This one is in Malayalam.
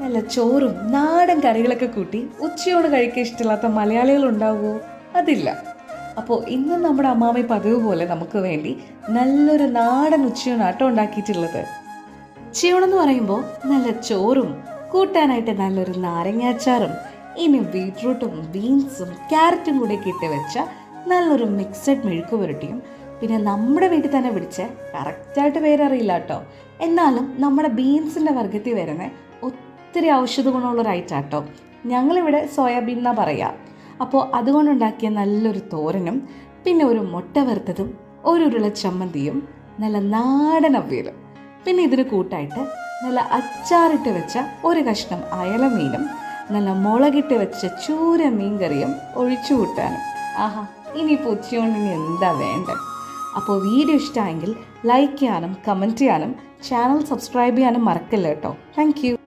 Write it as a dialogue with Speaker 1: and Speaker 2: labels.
Speaker 1: നല്ല ചോറും നാടൻ കറികളൊക്കെ കൂട്ടി ഉച്ചയോട് കഴിക്കാൻ ഇഷ്ടമില്ലാത്ത മലയാളികൾ ഉണ്ടാവുമോ? അതില്ല. അപ്പോൾ ഇന്ന് നമ്മുടെ അമ്മാമ്മ പതിവ് പോലെ നമുക്ക് വേണ്ടി നല്ലൊരു നാടൻ ഉച്ചയൂണാട്ടോ ഉണ്ടാക്കിയിട്ടുള്ളത്. ഉച്ചയൂണെന്ന് പറയുമ്പോൾ നല്ല ചോറും കൂട്ടാനായിട്ട് നല്ലൊരു നാരങ്ങാച്ചാറും ഇനി ബീട്രൂട്ടും ബീൻസും ക്യാരറ്റും കൂടെ ഇട്ട് വെച്ച നല്ലൊരു മിക്സഡ് മെഴുക്ക് പുരട്ടിയും പിന്നെ നമ്മുടെ വീട്ടിൽ തന്നെ പിടിച്ച കറക്റ്റായിട്ട് പേരറിയില്ല കേട്ടോ, എന്നാലും നമ്മുടെ ബീൻസിൻ്റെ വർഗ്ഗത്തിൽ വരുന്ന ഒത്തിരി ഔഷധ ഗുണമുള്ളൊരു ഐറ്റാട്ടോ. ഞങ്ങളിവിടെ സോയാബീൻ എന്നാണ് പറയുക. അപ്പോൾ അതുകൊണ്ടുണ്ടാക്കിയ നല്ലൊരു തോരനും പിന്നെ ഒരു മുട്ട വറുത്തതും ഒരു ഉരുള ചമ്മന്തിയും നല്ല നാടൻ അവിയലും പിന്നെ ഇതിന് കൂട്ടായിട്ട് നല്ല അച്ചാറിട്ട് വെച്ച ഒരു കഷ്ണം അയല മീനും നല്ല മുളകിട്ട് വെച്ച ചൂര മീൻ കറിയും ഒഴിച്ചു കൂട്ടാനും. ആഹാ, ഇനിയിപ്പോൾ ഉച്ചയോണ്ട് ഇനി എന്താ വേണ്ടത്? അപ്പോൾ വീഡിയോ ഇഷ്ടമായെങ്കിൽ ലൈക്ക് ചെയ്യാനും കമൻറ്റ് ചെയ്യാനും ചാനൽ സബ്സ്ക്രൈബ് ചെയ്യാനും മറക്കല്ല കേട്ടോ. Thank you.